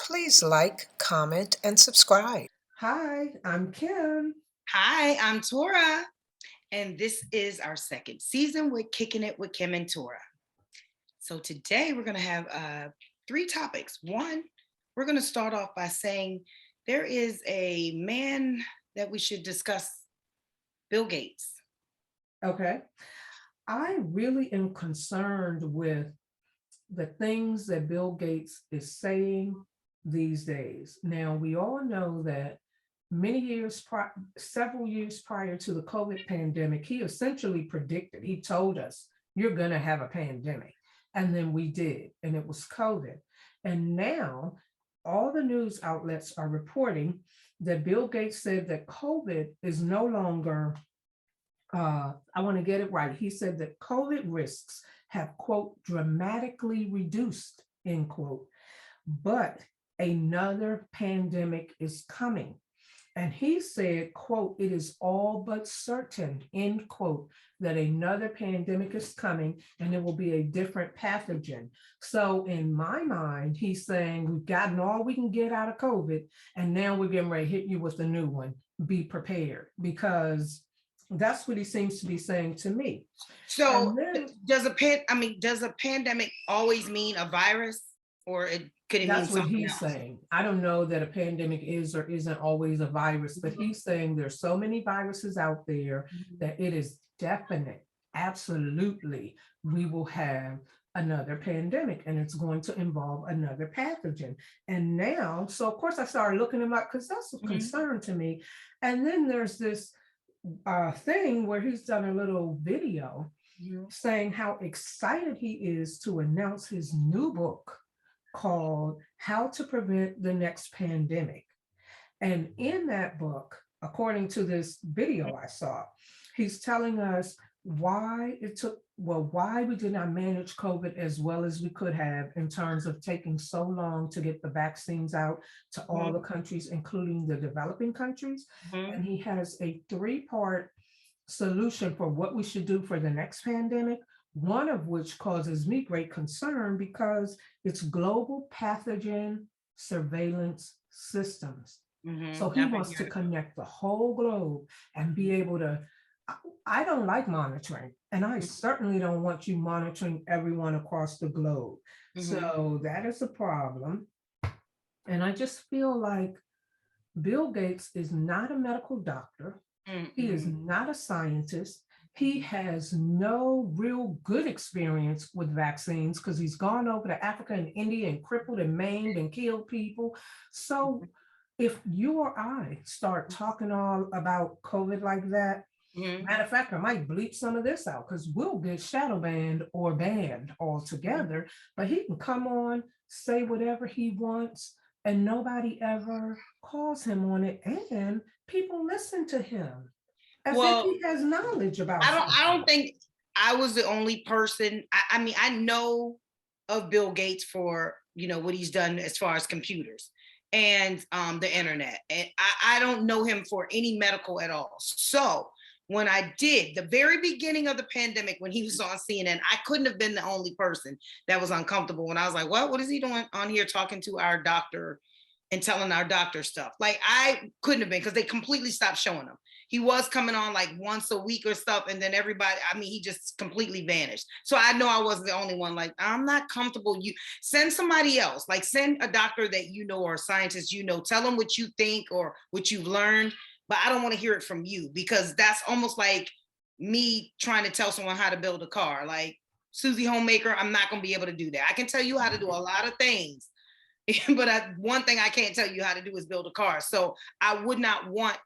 Please like, comment, and subscribe. Hi, I'm Kim. Hi, I'm Torra, and this is our second season with Kicking It with Kim and Torra. So today we're going to have three topics. One, we're going to start off by saying there is a man that we should discuss, Bill Gates. Okay. I really am concerned with the things that Bill Gates is saying these days. Now, we all know that several years prior to the COVID pandemic, he essentially predicted, he told us, you're going to have a pandemic. And then we did, and it was COVID. And now all the news outlets are reporting that Bill Gates said that COVID is no longer I want to get it right. He said that COVID risks have, quote, dramatically reduced, end quote, but another pandemic is coming. And he said, quote, it is all but certain, end quote, that another pandemic is coming and it will be a different pathogen. So in my mind, he's saying we've gotten all we can get out of COVID, and now we're getting ready to hit you with a new one. Be prepared, because that's what he seems to be saying to me. So And then does a pandemic always mean a virus, or could it mean that's what something he's else? saying. I don't know that a pandemic is or isn't always a virus, but he's saying there's so many viruses out there that it is definite, absolutely, we will have another pandemic and it's going to involve another pathogen. And now, so of course I started looking him up because that's a concern to me. And then there's this thing where he's done a little video saying how excited he is to announce his new book called How to Prevent the Next Pandemic. And in that book, according to this video I saw, he's telling us why we did not manage COVID as well as we could have in terms of taking so long to get the vaccines out to all the countries, including the developing countries. Mhm. And he has a three-part solution for what we should do for the next pandemic, one of which causes me great concern because it's global pathogen surveillance systems. So he I've been wants to hearing connect the whole globe and be able to. I don't like monitoring, and I about certainly don't want you monitoring everyone across the globe. it. Mhm. So that is a problem. And I just feel like Bill Gates is not a medical doctor. He is Mhm. not a scientist. He has no real good experience with vaccines because he's gone over to Africa and India and crippled and maimed and killed people. So if you or I start talking all about COVID like that, Mhm. matter of fact, I might bleep some of this out because we'll get shadow banned or banned altogether. But he can come on, say whatever he wants, and nobody ever calls him on it. And people listen to him as if Well, he has knowledge about I don't something. think I was the only person. I mean, I know of Bill Gates for what he's done as far as computers and the internet, and I don't know him for any medical at all. So when I did the very beginning of the pandemic, when he was on CNN, I couldn't have been the only person that was uncomfortable. When I was like, what is he doing on here talking to our doctor and telling our doctor stuff? Like, I couldn't have been, because they completely stopped showing him. He was coming on like once a week or stuff, and then everybody, I mean, he just completely vanished. So I know I wasn't the only one. Like, I'm not comfortable. You send somebody else, like send a doctor that you know or a scientist tell them what you think or what you've learned, but I don't want to hear it from you, because that's almost like me trying to tell someone how to build a car. Like, Susie Homemaker, I'm not going to be able to do that. I can tell you how to do a lot of things, but one thing I can't tell you how to do is build a car. So I would not want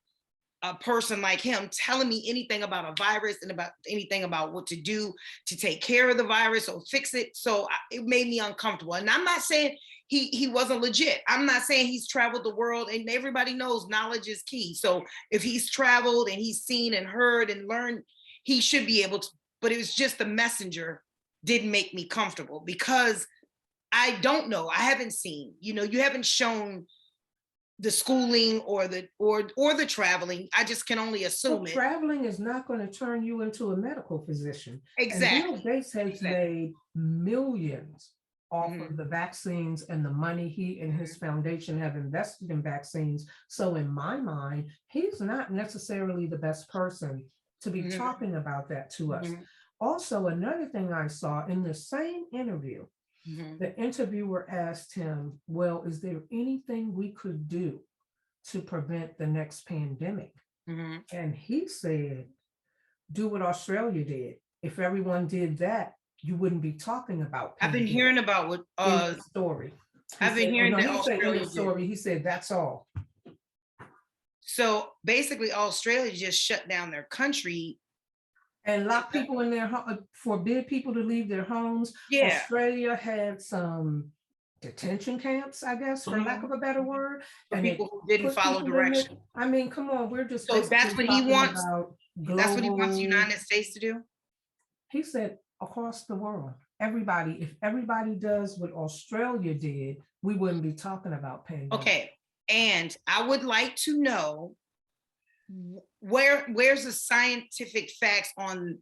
a person like him telling me anything about a virus and about anything about what to do to take care of the virus or fix it. So it made me uncomfortable. And I'm not saying he wasn't legit. I'm not saying he's traveled the world, and everybody knows knowledge is key. So if he's traveled and he's seen and heard and learned, he should be able to. But it was just the messenger didn't make me comfortable, because I don't know. I haven't seen, you haven't shown the schooling or the traveling. I just can only Well, assume it. traveling is not going to turn you into a medical physician. And Bill Exactly. Gates has Exactly. made millions off of the vaccines and the money he and his foundation have invested in vaccines. So in my mind, he's not necessarily the best person to be talking about that to us. Also, another thing I saw in the same interview, the interviewer asked him, well, is there anything we could do to prevent the next pandemic? And he said, do what Australia did. If everyone did that, you wouldn't be talking about I've been pandemic. hearing about what End of story. I've been hearing that he said end Australia of story. He said that's all. So basically, Australia just shut down their country And locked people in their home, forbid people to leave their homes. Yeah. Australia had some detention camps, I guess, for lack of a better word. for and people who didn't put follow people in there. direction. I mean, come on, we're just So that's basically what he talking wants. about That's what he wants the global. United States to do. He said across the world, everybody, if everybody does what Australia did, we wouldn't be talking about pandemic. Okay, and I would like to know where's the scientific facts on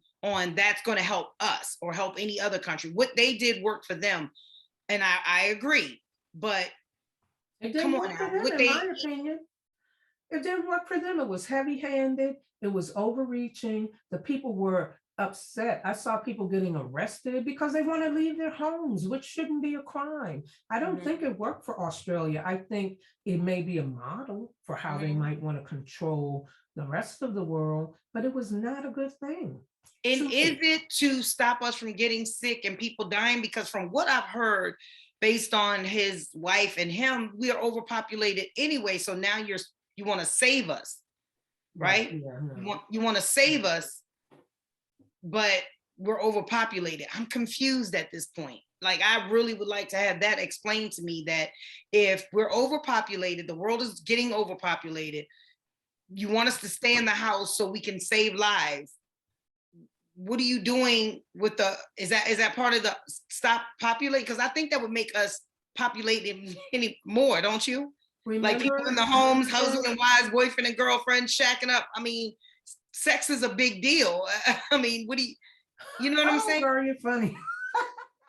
that's going to help us or help any other country. What they did worked for them, and I agree. But it didn't work for them, in my opinion. It didn't work for them. It was heavy-handed. It was overreaching. The people were upset. I saw people getting arrested because they want to leave their homes, which shouldn't be a crime. I don't think it worked for Australia. I think it may be a model for how they might want to control the rest of the world, but it was not a good thing. And is it to stop us from getting sick and people dying? Because from what I've heard, based on his wife and him, we are overpopulated anyway. So now you want to save us, right? Yeah, no. You want to save us, but we're overpopulated. I'm confused at this point. Like, I really would like to have that explained to me, that if we're overpopulated, the world is getting overpopulated, you want us to stay in the house so we can save lives. What are you doing with is that part of the stop populate? Because I think that would make us populate any more, don't you? Remember, like people in the homes, husband and wives, boyfriend and girlfriend, shacking up. I mean, sex is a big deal. I mean, you know what I'm saying? Girl, you're funny.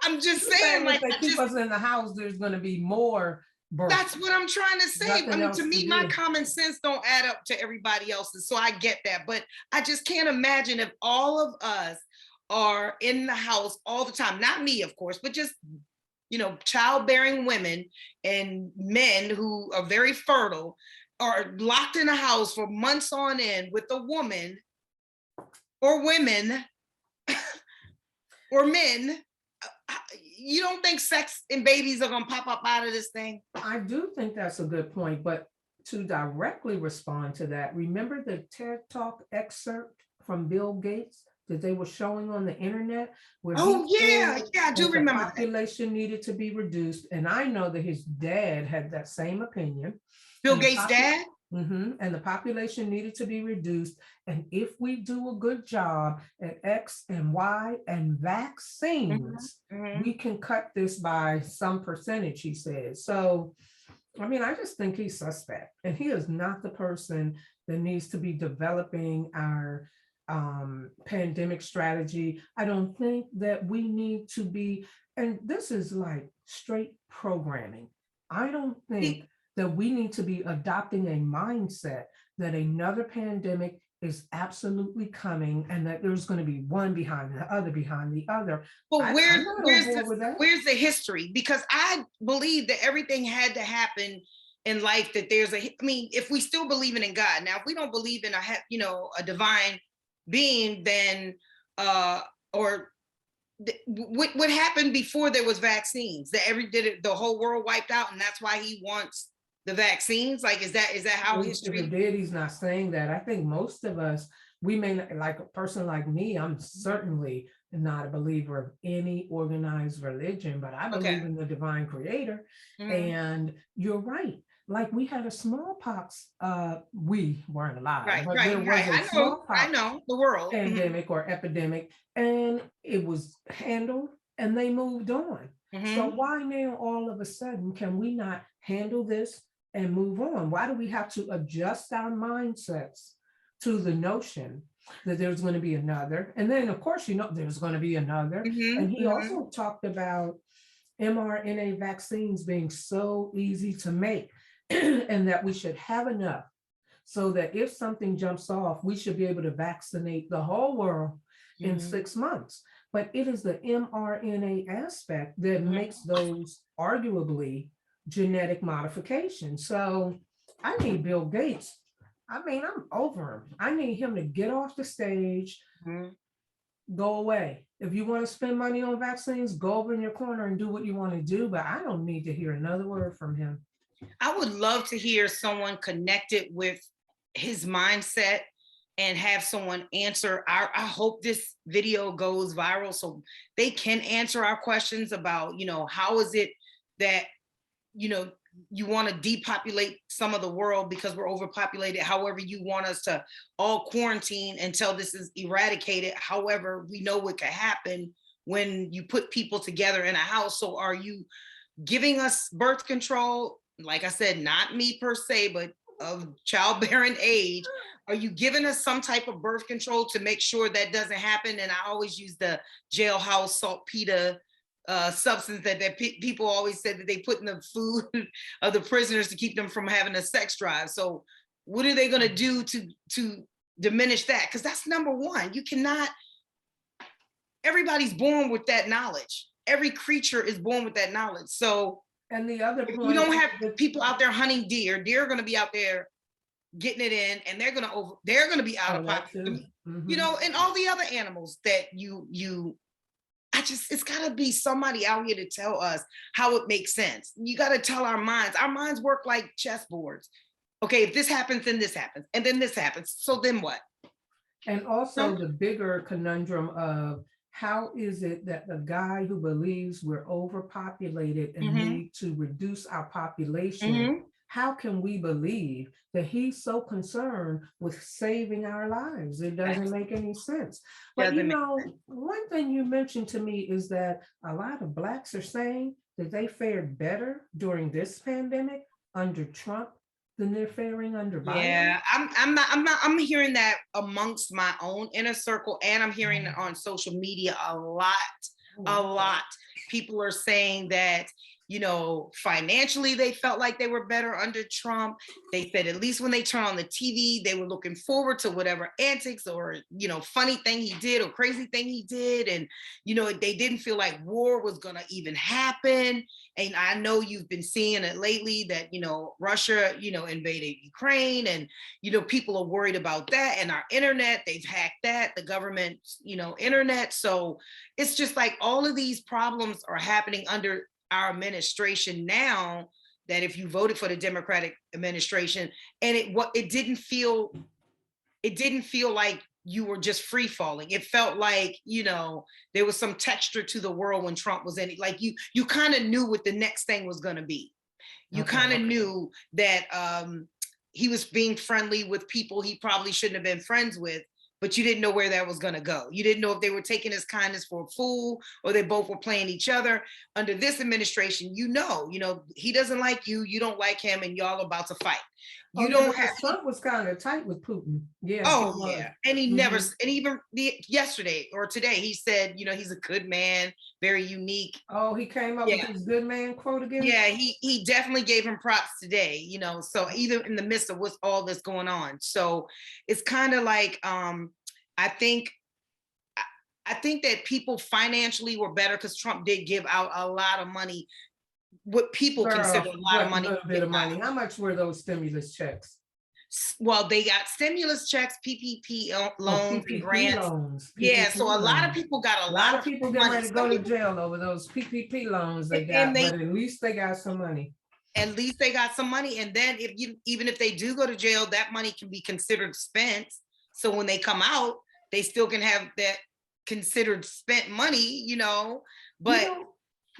I'm just saying, like, if they keep us in the house, there's going to be more birth. That's what I'm trying to say. I mean, to me, my common sense don't add up to everybody else's. So I get that. But I just can't imagine if all of us are in the house all the time. Not me, of course, but just, childbearing women and men who are very fertile are locked in a house for months on end with a woman or women or men. You don't think sex and babies are going to pop up out of this thing? I do think that's a good point, but to directly respond to that, remember the TED Talk excerpt from Bill Gates that they were showing on the internet? I do remember. The population needed to be reduced, and I know that his dad had that same opinion. Bill Gates' dad? And the population needed to be reduced. And if we do a good job at X and Y and vaccines, we can cut this by some percentage, he says. So, I mean, I just think he's suspect. And he is not the person that needs to be developing our pandemic strategy. I don't think that we need to be, and this is like straight programming. I don't think that we need to be adopting a mindset that another pandemic is absolutely coming and that there's going to be one behind the other behind the other. But where's the history? Because I believe that everything had to happen in life, that there's if we still believe in God. Now, if we don't believe in a divine being, then what happened before there was vaccines? The whole world wiped out, and that's why he wants the vaccines? Like, is that how history? If it did, he's not saying that. I think most of us, we may not, like a person like me, I'm certainly not a believer of any organized religion, but I believe in the divine creator. And you're right. Like, we had a smallpox, we weren't alive. I know the world pandemic or epidemic, and it was handled and they moved on. So why now all of a sudden can we not handle this and move on? Why do we have to adjust our mindsets to the notion that there's going to be another? And then, of course, there's going to be another. And he also talked about mRNA vaccines being so easy to make, and that we should have enough so that if something jumps off, we should be able to vaccinate the whole world in Mhm. 6 months. But it is the mRNA aspect that makes those arguably genetic modifications. So I need Bill Gates. I mean, I'm over him. I need him to get off the stage, Mhm. go away. If you want to spend money on vaccines, go over in your corner and do what you want to do. But I don't need to hear another word from him. I would love to hear someone connected with his mindset and have someone answer I hope this video goes viral so they can answer our questions about, how is it that, you know, you want to depopulate some of the world because we're overpopulated. However, you want us to all quarantine until this is eradicated. However, we know what could happen when you put people together in a house. So are you giving us birth control? Like I said, not me per se, but of childbearing age. Are you giving us some type of birth control to make sure that doesn't happen? And I always use the jailhouse saltpeter substance that people always said that they put in the food of the prisoners to keep them from having a sex drive. So what are they going to do to diminish that? Because that's number one. You cannot, everybody's born with that knowledge. Every creature is born with that knowledge. So And the other if you point, don't have people out there hunting deer are going to be out there getting it in, and they're going to be out of pocket. And all the other animals that it's got to be somebody out here to tell us how it makes sense. You got to tell our minds. Our minds work like chessboards. Okay, if this happens, then this happens, and then this happens. So then what? And also the bigger conundrum of how is it that the guy who believes we're overpopulated and need to reduce our population, how can we believe that he's so concerned with saving our lives? It doesn't make any sense. But one thing you mentioned to me is that a lot of Blacks are saying that they fared better during this pandemic under Trump than they're faring under Biden. Yeah, I'm hearing that amongst my own inner circle, and I'm hearing it on social media a lot. People are saying that, financially they felt like they were better under Trump. They said at least when they turn on the TV, they were looking forward to whatever antics or, funny thing he did or crazy thing he did. And, they didn't feel like war was going to even happen. And I know you've been seeing it lately that, Russia, invaded Ukraine, and, people are worried about that. And our internet, they've hacked that, the government, internet. So it's just like all of these problems are happening under our administration now, that if you voted for the Democratic administration, and it didn't feel like you were just free falling. It felt like, there was some texture to the world when Trump was in it. Like you kind of knew what the next thing was going to be. You kind of knew that he was being friendly with people he probably shouldn't have been friends with, but you didn't know where that was going to go. You didn't know if they were taking his kindness for a fool or they both were playing each other. Under this administration, he doesn't like you, you don't like him, and y'all about to fight. Trump was kind of tight with Putin. Yeah. Oh yeah. And he never, and even yesterday or today, he said, he's a good man, very unique. Oh, he came up with his good man quote again? Yeah, he definitely gave him props today, so even in the midst of what's all this going on. So it's kind of like, I think that people financially were better because Trump did give out a lot of money, what people consider a lot of money. A little bit of money. How much were those stimulus checks? Well, they got stimulus checks, PPP loans, and grants. So a lot of people got a lot of people getting ready to go to jail over those PPP loans they got, but at least they got some money. At least they got some money, and then even if they do go to jail, that money can be considered spent. So when they come out, they still can have that considered spent money, But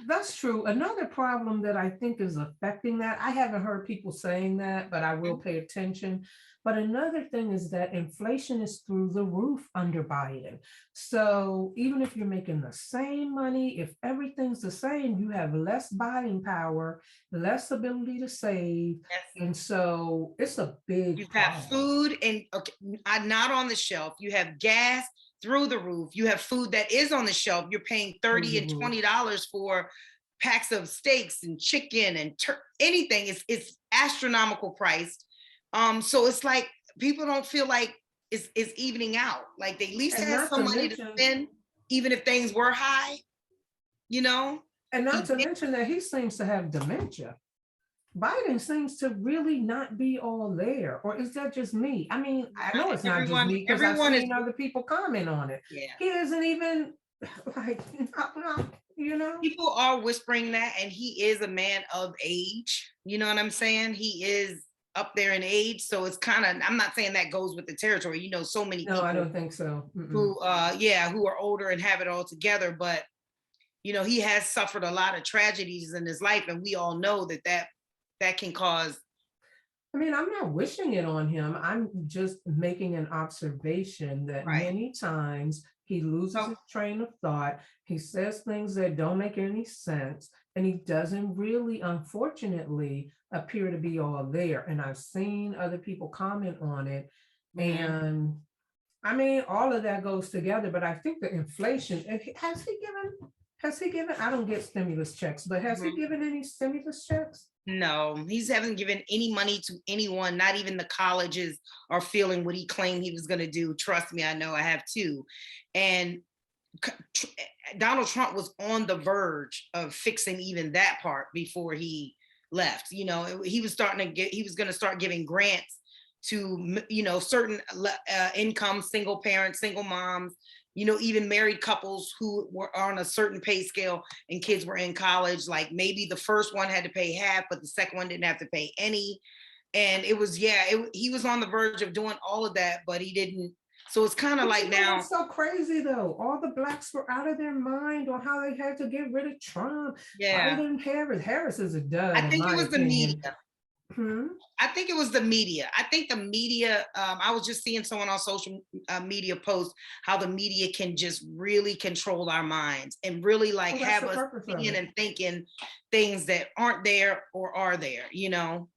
that's true. Another problem that I think is affecting that, I haven't heard people saying that, but I will pay attention. But another thing is that inflation is through the roof under Biden. So even if you're making the same money, if everything's the same, you have less buying power, less ability to save. Yes. And so it's a big You've got food and not on the shelf. You have gas through the roof. You have food that is on the shelf. You're paying $30 and $20 for packs of steaks and chicken and anything. It's astronomical priced. So it's like people don't feel like it's evening out. Like they at least And had not to some money to mention, spend, even if things were high, you know. and He not to did- mention that he seems to have dementia. Biden seems to really not be all there, or is that just me? I mean, I know it's not just me because I've everyone is, seen other people comment on it. yeah. He isn't even like, you know. People are whispering that, and he is a man of age. You know what I'm saying? He is up there in age, so it's kind of. I'm not saying that goes with the territory. You know, so many No, people I don't think so. who, who are older and have it all together, but you know, he has suffered a lot of tragedies in his life, and we all know that can cause. I mean, I'm not wishing it on him. I'm just making an observation that Right. many times he loses his train of thought. He says things that don't make any sense, and he doesn't really, unfortunately, appear to be all there. And I've seen other people comment on it. And I mean, all of that goes together, but I think the inflation, has he given, I don't get stimulus checks, but has he given any stimulus checks? No, he hasn't given any money to anyone, not even the colleges are feeling what he claimed he was going to do. Trust me, I know, I have too. And Donald Trump was on the verge of fixing even that part before he left. You know, he was going to start giving grants to, you know, certain income, single parents, single moms, you know, even married couples who were on a certain pay scale and kids were in college. Like maybe the first one had to pay half, but the second one didn't have to pay any. And it was, he was on the verge of doing all of that, but he didn't. So it's kind of like now. It's so crazy though. All the blacks were out of their mind on how they had to get rid of Trump. Yeah. Biden, Harris is a dud. I think it was the media. I think it was the media. I think the media, I was just seeing someone on social media post how the media can just really control our minds and really like have us seeing and thinking things that aren't there or are there, you know?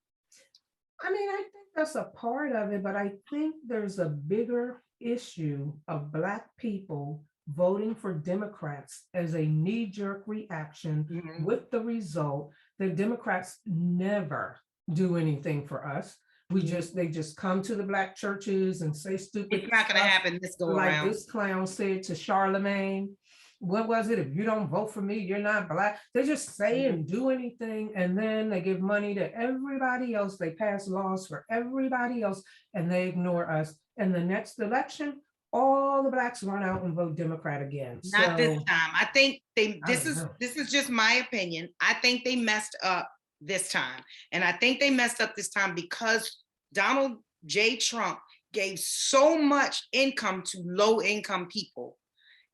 I mean, I think that's a part of it, but I think there's a bigger issue of Black people voting for Democrats as a knee-jerk reaction with the result that Democrats never do anything for us. They just come to the Black churches and say stupid. It's not going to happen this go around. Like this clown said to Charlemagne, what was it? If you don't vote for me, you're not Black. They just say and do anything, and then they give money to everybody else. They pass laws for everybody else, and they ignore us. And the next election, all the Blacks run out and vote Democrat again. Not this time. I think this is just my opinion. I think they messed up this time. And I think they messed up this time because Donald J. Trump gave so much income to low income people.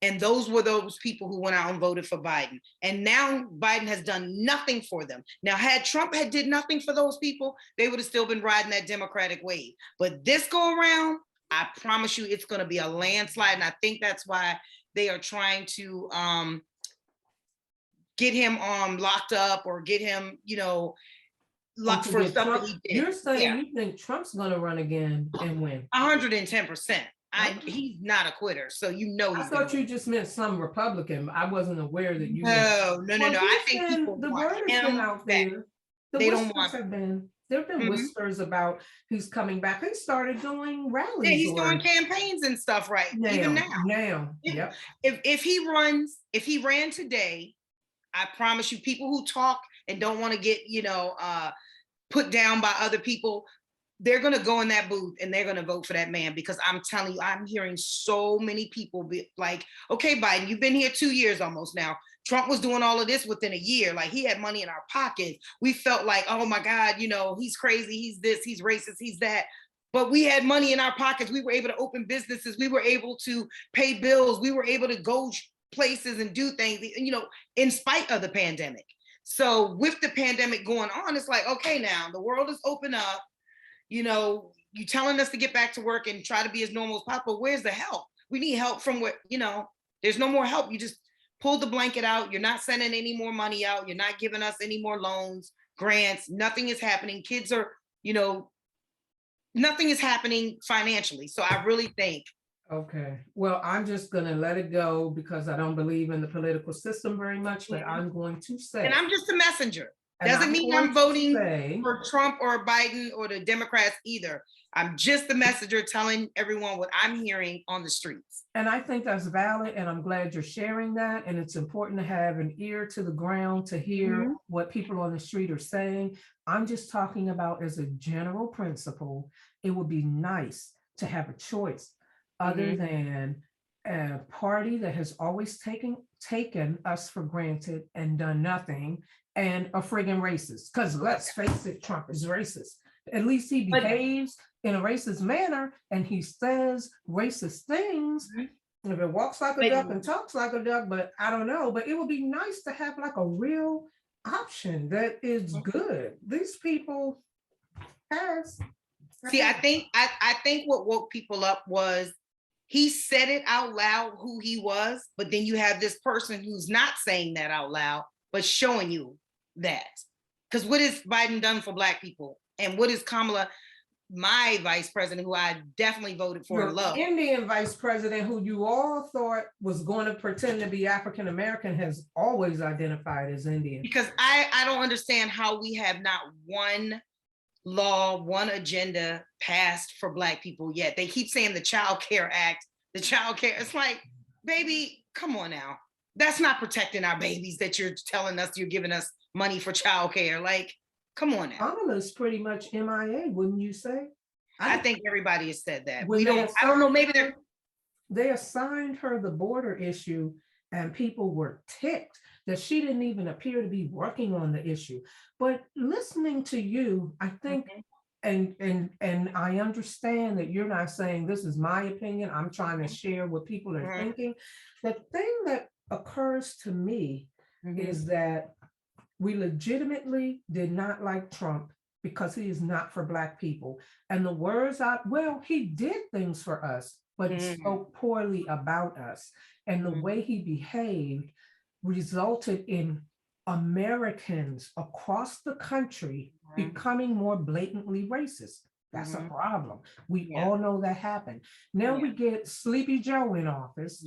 And those were those people who went out and voted for Biden. And now Biden has done nothing for them. Now, had Trump did nothing for those people, they would have still been riding that Democratic wave. But this go around, I promise you, it's going to be a landslide. And I think that's why they are trying to get him locked up or get him, you know, locked for something he did. You're saying you think Trump's going to run again and win? 110%. He's not a quitter, so you know he's. I thought you just meant some Republican. I wasn't aware that you. No. I think people the word has been out there. They don't want. There have been whispers about he's coming back. He started doing rallies. Yeah, he's doing campaigns and stuff right now. Even now. Yep. If he ran today, I promise you, people who talk and don't want to get, you know, put down by other people, they're going to go in that booth and they're going to vote for that man, because I'm telling you, I'm hearing so many people be like, okay, Biden, you've been here 2 years almost now. Trump was doing all of this within a year. Like, he had money in our pockets. We felt like, oh my God, you know, he's crazy. He's this, he's racist, he's that. But we had money in our pockets. We were able to open businesses. We were able to pay bills. We were able to go places and do things, you know, in spite of the pandemic. So with the pandemic going on, it's like, okay, now the world is open up. You know, you telling us to get back to work and try to be as normal as possible. Where's the help? We need help from what, you know, there's no more help. You just pulled the blanket out. You're not sending any more money out. You're not giving us any more loans, grants. Nothing is happening. Kids are, you know, nothing is happening financially. So I really think Okay, well, I'm just gonna let it go because I don't believe in the political system very much, but Mhm. I'm going to And say, I'm just a messenger. and Doesn't I'm mean going I'm to voting say, for Trump or Biden or the Democrats either. I'm just the messenger telling everyone what I'm hearing on the streets. and I think that's valid, and I'm glad you're sharing that. And it's important to have an ear to the ground to hear Mhm. what people on the street are saying. I'm just talking about as a general principle, it would be nice to have a choice other Mhm. than a party that has always taken us for granted and done nothing, and a friggin' racist. Because let's face it, Trump is racist. At least he But behaves in a racist manner and he says racist things. Mhm. If it walks like a but duck and talks like a duck, but I don't know. But it would be nice to have like a real option that is good. These people pass. see, I think what woke people up was he said it out loud who he was, but then you have this person who's not saying that out loud, but showing you that. Because what has Biden done for Black people? And what is Kamala, my vice president, who I definitely voted for and Your love? Indian vice president, who you all thought was going to pretend to be African American, has always identified as Indian. Because I don't understand how we have not one law, one agenda passed for Black people yet. They keep saying the Child Care Act, the Child Care. It's like, baby, come on now. That's not protecting our babies that you're telling us you're giving us money for child care. Like, come on now. Kamala's pretty much MIA, wouldn't you say? I think everybody has said that. When We don't, I don't know, maybe they're they assigned her the border issue and people were ticked that she didn't even appear to be working on the issue. But listening to you, I think, and I understand that you're not saying this is my opinion. I'm trying to share what people are thinking. The thing that occurs to me is that we legitimately did not like Trump because he is not for Black people. And the words out, well, he did things for us, but he spoke poorly about us. And the way he behaved resulted in Americans across the country becoming more blatantly racist. That's a problem. We all know that happened. Now we get Sleepy Joe in office,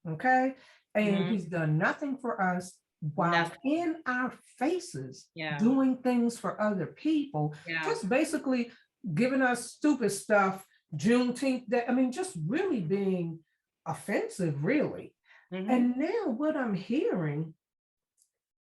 okay? And he's done nothing for us while in our faces doing things for other people, just basically giving us stupid stuff, Juneteenth, I mean, just really being offensive, really. And now what I'm hearing,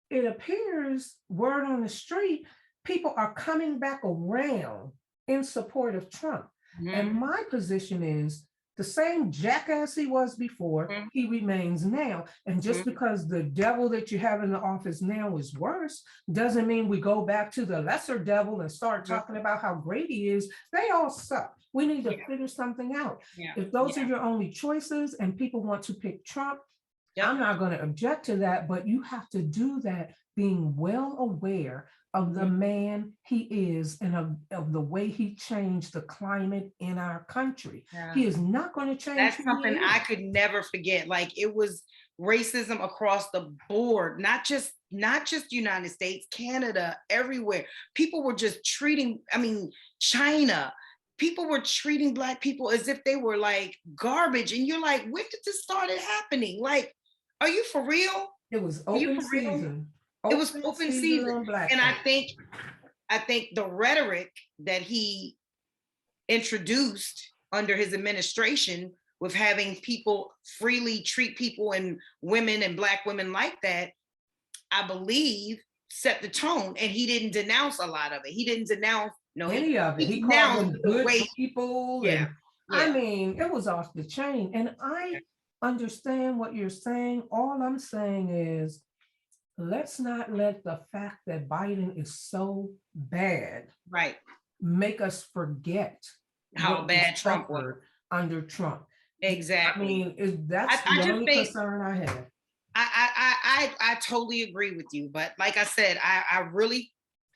it appears, word on the street, people are coming back around in support of Trump. And my position is the same jackass he was before, he remains now. And just because the devil that you have in the office now is worse, doesn't mean we go back to the lesser devil and start talking about how great he is. They all suck. We need to figure something out. If those are your only choices and people want to pick Trump, I'm not going to object to that, but you have to do that being well aware of the man he is and of the way he changed the climate in our country. He is not going to change. That's something I could never forget. Like, it was racism across the board, not just United States, Canada, everywhere. People were just treating, I mean, China, people were treating Black people as if they were like garbage. And you're like, when did this started happening? Like, are you for real? It was open season. It was open season. And I think the rhetoric that he introduced under his administration with having people freely treat people and women and Black women like that, I believe set the tone. And he didn't denounce a lot of it. He didn't denounce any of it. He called them good people. And I mean, it was off the chain. And I understand what you're saying. All I'm saying is, let's not let the fact that Biden is so bad make us forget how bad Trump was under Trump. Exactly. I mean, that's the only concern I have. I totally agree with you. But like I said, I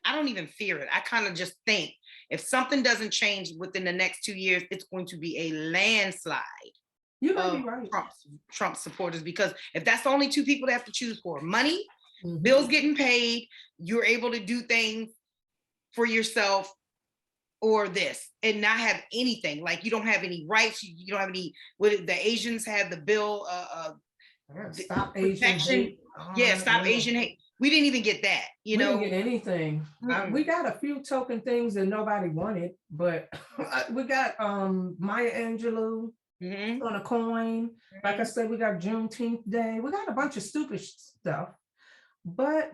don't even fear it. I kind of just think if something doesn't change within the next 2 years, it's going to be a landslide. You might be right. Trump supporters, because if that's the only two people they have to choose for, money, bills getting paid, you're able to do things for yourself or this and not have anything. Like you don't have any rights. You don't have any. What the Asians have the bill. Stop Asian Protection. hate. Yeah, stop Asian hate. We didn't even get that. You We know, didn't get anything. We got a few token things that nobody wanted, but we got Maya Angelou on a coin. Like I said, we got Juneteenth Day. We got a bunch of stupid stuff, but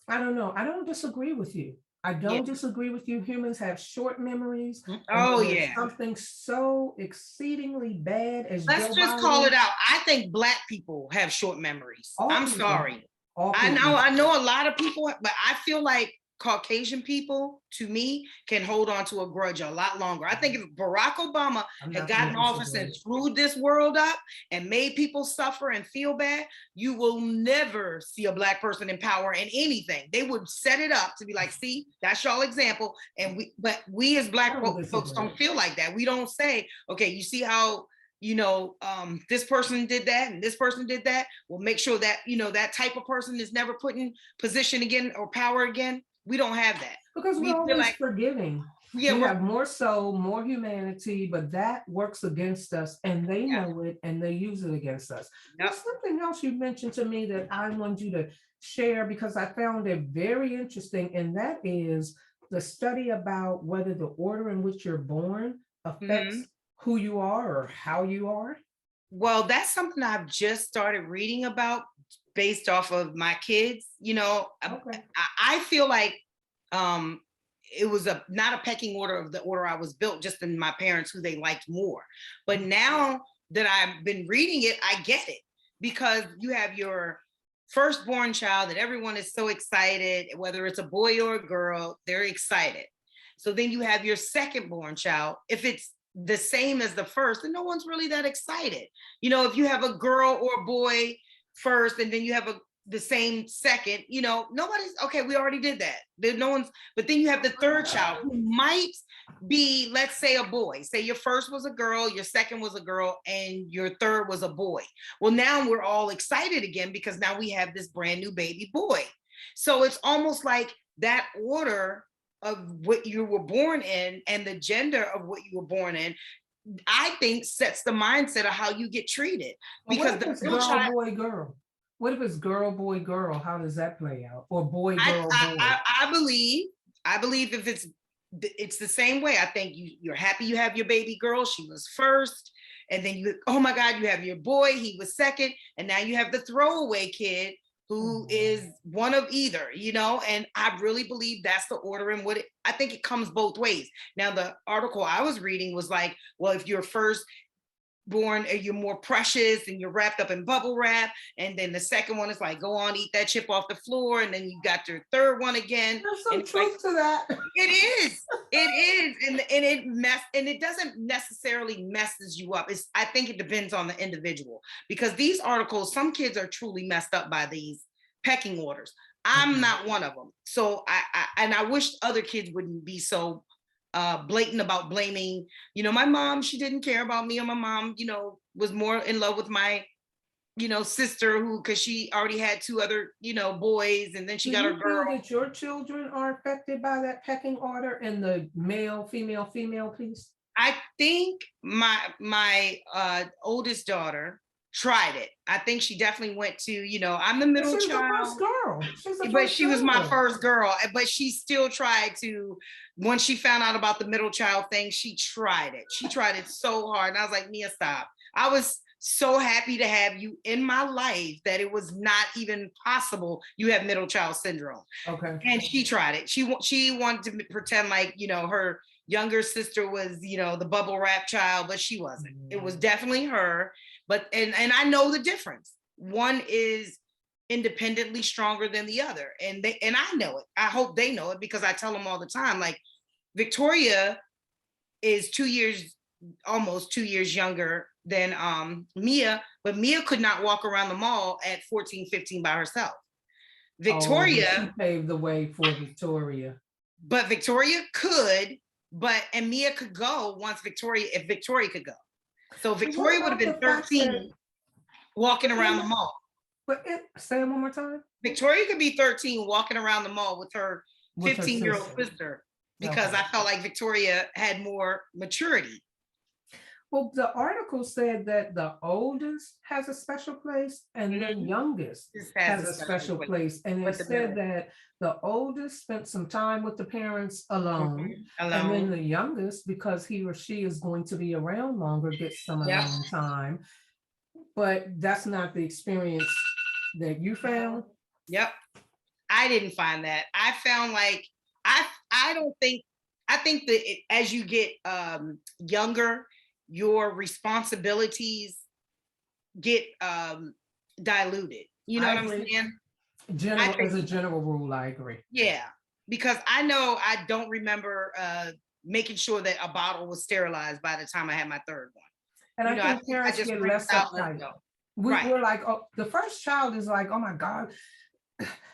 I don't know. I don't disagree with you. I don't disagree with you. Humans have short memories. Oh and yeah. something so exceedingly bad as Let's Joe just Biden. call it out. I think Black people have short memories. All I'm people. sorry. All I people. know a lot of people, but I feel like Caucasian people, to me, can hold on to a grudge a lot longer. I think if Barack Obama had gotten office and screwed this world up and made people suffer and feel bad, you will never see a Black person in power in anything. They would set it up to be like, see, that's y'all example. And we as Black folks don't feel like that. We don't say, okay, you see how this person did that and this person did that. We'll make sure that, that type of person is never put in position again or power again. We don't have that. Because we're always forgiving. Yeah, we have more soul, more humanity, but that works against us and they know it and they use it against us. There's something else you mentioned to me that I want you to share because I found it very interesting, and that is the study about whether the order in which you're born affects who you are or how you are. Well, that's something I've just started reading about based off of my kids. I feel like it was not a pecking order of the order I was built, just in my parents who they liked more. But now that I've been reading it, I get it, because you have your firstborn child that everyone is so excited, whether it's a boy or a girl, they're excited. So then you have your secondborn child. If it's the same as the first, and no one's really that excited. If you have a girl or a boy first and then you have the same second, nobody's okay, we already did that. But then you have the third child who might be, let's say, a boy. Say your first was a girl, your second was a girl, and your third was a boy. Well, now we're all excited again because now we have this brand new baby boy. So it's almost like that order of what you were born in and the gender of what you were born in, I think sets the mindset of how you get treated. Because what if it's girl, boy, girl? What if it's girl, boy, girl? How does that play out? Or boy, girl, boy? I believe if it's the same way. I think you're happy you have your baby girl. She was first. And then oh my God, you have your boy. He was second. And now you have the throwaway kid who is one of either, and I really believe that's the order in what I think it comes both ways. Now, the article I was reading was like, well, if you're first born, you're more precious and you're wrapped up in bubble wrap. And then the second one is like, go on, eat that chip off the floor. And then you got your third one again. There's some truth to that. It is. And it doesn't necessarily messes you up. I think it depends on the individual, because these articles, some kids are truly messed up by these pecking orders. I'm not one of them. So I wish other kids wouldn't be so blatant about blaming, my mom, she didn't care about me, or my mom, was more in love with my, sister because she already had two other, boys, and then she got her girl. Do you feel that your children are affected by that pecking order and the male, female piece? I think my oldest daughter tried it. I think she definitely went to, I'm the middle child. She's the first girl. But she was my first girl. But she still tried to, once she found out about the middle child thing, she tried it. She tried it so hard. And I was like, Mia, stop. I was so happy to have you in my life that it was not even possible you have middle child syndrome. Okay. And she tried it. She wanted to pretend like, her younger sister was, the bubble wrap child, but she wasn't. It was definitely her. But and I know the difference. One is independently stronger than the other, and I know it. I hope they know it, because I tell them all the time. Like, Victoria is almost 2 years younger than Mia, but Mia could not walk around the mall at 14, 15 by herself. Victoria she paved the way for Victoria. But Victoria could, and Mia could go if Victoria could go. So Victoria would have been 13 walking around the mall. But say it one more time. Victoria could be 13 walking around the mall with her 15-year-old sister. because Okay. I felt like Victoria had more maturity. Well, the article said that the oldest has a special place and the Mhm. youngest This has has a a special special place, place. And it but the said middle. that the oldest spent some time with the parents alone. And then Alone. the youngest, because he or she is going to be around longer, gets some Yep. alone time. But that's not the experience that you found. Yep. I didn't find that. I found like I don't think I think that as you get younger, your responsibilities get diluted. You know I what I'm agree. saying? I General, think as a general rule, I agree. yeah, because I know I don't remember making sure that a bottle was sterilized by the time I had my third one. And You I know, I think think I parents just get rinsed less out, let it uptight. go. We, Right. we're like, oh, the first child is like, oh my God,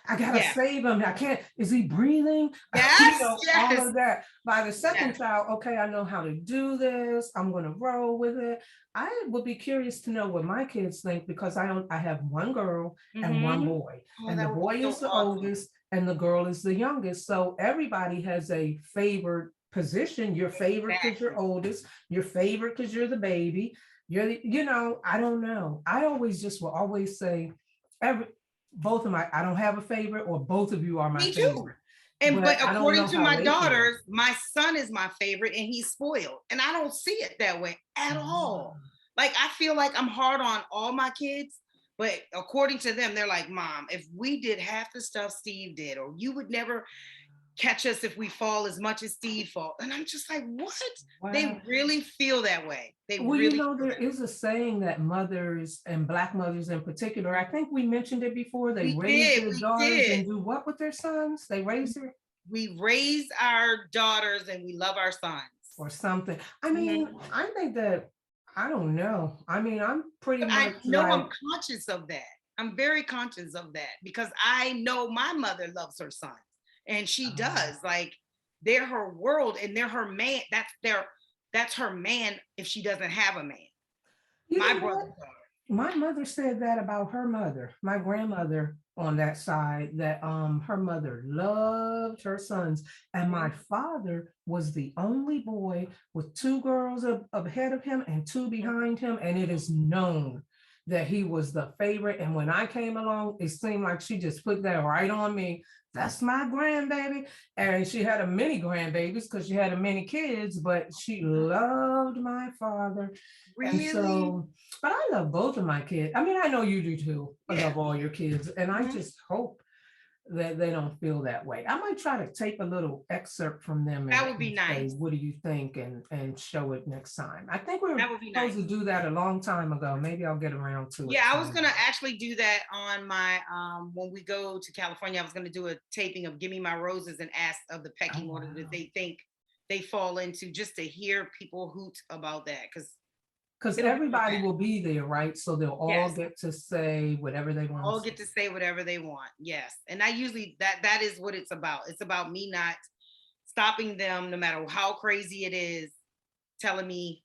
I gotta Yeah. save him. I can't, is he breathing? Yes. All Yes. of that. By the second Yes. child, okay, I know how to do this. I'm gonna roll with it. I would be curious to know what my kids think because I have one girl and one boy. Oh, And the that would be boy so is the awesome. oldest and the girl is the youngest. So everybody has a favored position. Your favorite because Exactly. you're oldest, your favorite because you're the baby. You're the, I don't know. I always just will always say, every both of my, I don't have a favorite, or both of you are my Me too. favorite. And But but I don't according know to how my they feel. daughters, my son is my favorite and he's spoiled. And I don't see it that way at all. Like I feel like I'm hard on all my kids, but according to them, they're like, Mom, if we did half the stuff Steve did, or you would never catch us if we fall as much as Steve fall. And I'm just like, what? Wow. They really feel that way. They Well, really there is a saying that mothers and Black mothers in particular, I think we mentioned it before, they raise their we daughters did. and do what with their sons? They raise their We raise our daughters and we love our sons. or something. I mean, I think that, I don't know. I mean, I'm pretty But I much know like, I'm conscious of that. I'm very conscious of that because I know my mother loves her sons and she does. Like they're her world and they're her man. That's her man if she doesn't have a man. you My know what? brother's daughter. My mother said that about her mother, my grandmother on that side, that her mother loved her sons. And my father was the only boy with two girls ahead of him and two behind him. And it is known that he was the favorite. And when I came along, it seemed like she just put that right on me. That's my grandbaby. And she had a many grandbabies because she had a many kids, but she loved my father. And Really? so, but I love both of my kids. I mean, I know you do too. I Yeah. love all your kids. And I Mhm. just hope that they don't feel that way. I might try to tape a little excerpt from them That and, would be say, nice. what do you think? And show it next time. I think we were That would be supposed nice. to do that a long time ago. Maybe I'll get around to it. Yeah, I was gonna actually do that on my when we go to California. I was gonna do a taping of "Give Me My Roses" and ask of the pecking order that they think they fall into, just to hear people hoot about that because it'll be everybody will be there, right? So they'll all yes, get to say whatever they want all to get say. to say whatever they want. Yes, and I usually that is what it's about. It's about me not stopping them, no matter how crazy it is, telling me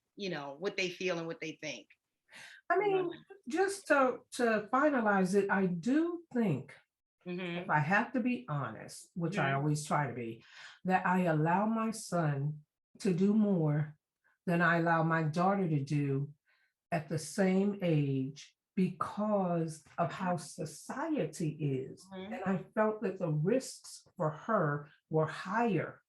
what they feel and what they think. I mean, just to finalize it, I do think, Mm-hmm. if I have to be honest, which I Mm-hmm. always try to be, that I allow my son to do more than I allow my daughter to do at the same age because of how society is. Mm-hmm. And I felt that the risks for her were higher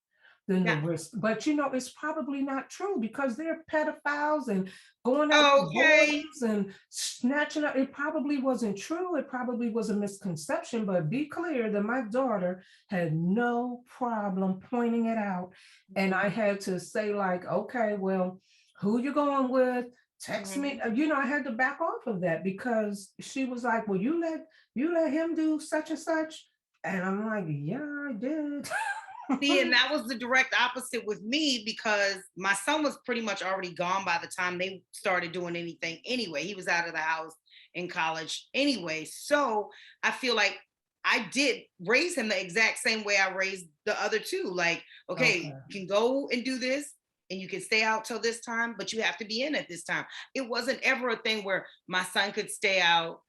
than the Yeah. risk. But it's probably not true because they're pedophiles and going after Okay. boys and snatching up. It probably wasn't true. It probably was a misconception, but be clear that my daughter had no problem pointing it out. And I had to say, like, okay, well, who you going with? Text me. I had to back off of that because she was like, well, you let him do such and such. And I'm like, yeah, I did. See, and that was the direct opposite with me because my son was pretty much already gone by the time they started doing anything anyway. He was out of the house in college anyway. So I feel like I did raise him the exact same way I raised the other two. Like, okay, you can go and do this and you can stay out till this time, but you have to be in at this time. It wasn't ever a thing where my son could stay out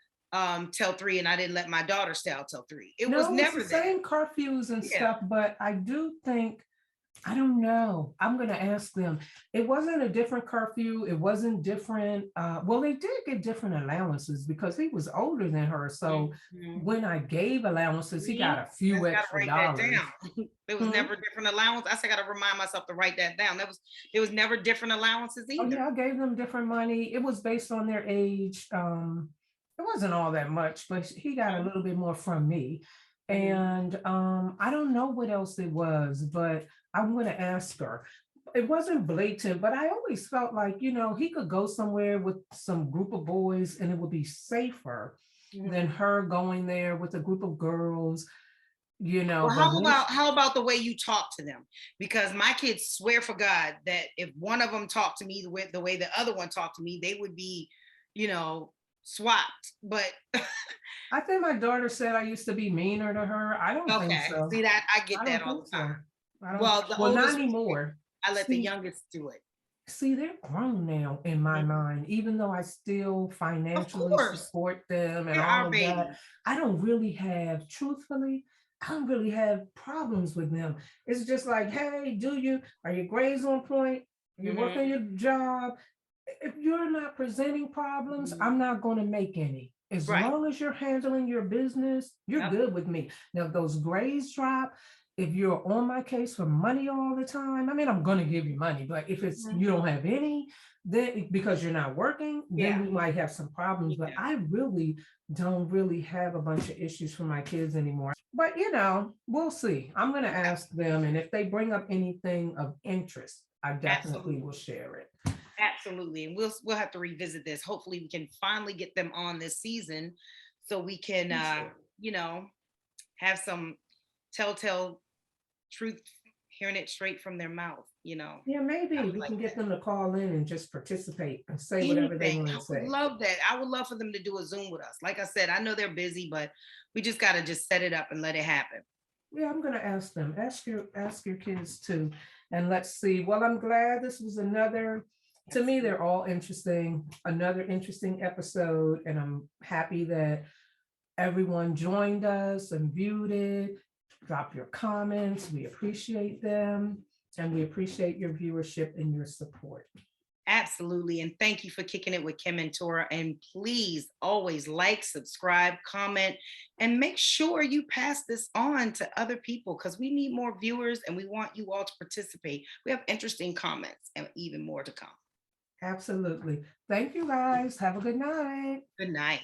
till 3 and I didn't let my daughter stay out till 3. It was No, it's never the that. same curfews and Yeah. stuff, but I do think I don't know. I'm going to ask them. It wasn't a different curfew. It wasn't different. Well, they did get different allowances because he was older than her. So Mhm. when I gave allowances, he got See, a few I gotta extra write that dollars. down. There was Hmm? never different allowance. I said I gotta remind myself to write that down. There was never different allowances Oh either. yeah, I gave them different money. It was based on their age. It wasn't all that much, but he got a little bit more from me. Mhm. And I don't know what else it was, but I'm gonna ask her. It wasn't blatant, but I always felt like, he could go somewhere with some group of boys and it would be safer than Mhm. her going there with a group of girls. Well, But once how about the way you talk to them? Because my kids swear for God that if one of them talked to me the way the other one talked to me, they would be, you know, swapped. But I think my daughter said I used to be meaner to her. I don't think okay, so. see that I get I that don't all think the time. so. I don't, Well, the well, not oldest, anymore. I let the See, youngest do it. see, they're grown now in my Mhm. mind, even though I still Of financially course, support them and they're all our of that. babies. I don't really have, truthfully, I don't really have problems with them. It's just like, hey, are your grades on point? Are you working Mhm. your job? If you're not presenting problems, Mhm. I'm not going to make any. As Right. long as you're handling your business, you're Yep. good with me. Now, if those grades drop, if you're on my case for money all the time, I mean, I'm going to give you money, but if it's Mhm. you don't have any, then because you're not working, then Yeah. we might have some problems. But Yeah. I really don't really have a bunch of issues for my kids anymore. But we'll see. I'm going to ask them, and if they bring up anything of interest, I definitely will Absolutely. share it. Absolutely. And we'll have to revisit this. Hopefully we can finally get them on this season so we can Me too. you know, have some telltale truth, hearing it straight from their mouth, you know. Yeah, I maybe would we like can get that. them to call in and just participate and say whatever they Anything. want I to would say. love that. I would love for them to do a Zoom with us. Like I said, I know they're busy, but we just got to just set it up and let it happen. Yeah, I'm gonna ask them. Ask your kids too, and let's see. Well, I'm glad this was another. To me, Absolutely. they're all interesting. Another interesting episode, and I'm happy that everyone joined us and viewed it. Drop your comments. We appreciate them, and we appreciate your viewership and your support. Absolutely. And thank you for kicking it with Kim and Tora. And please always like, subscribe, comment, and make sure you pass this on to other people because we need more viewers and we want you all to participate. We have interesting comments and even more to come. Absolutely. Thank you, guys. Have a good night. Good night.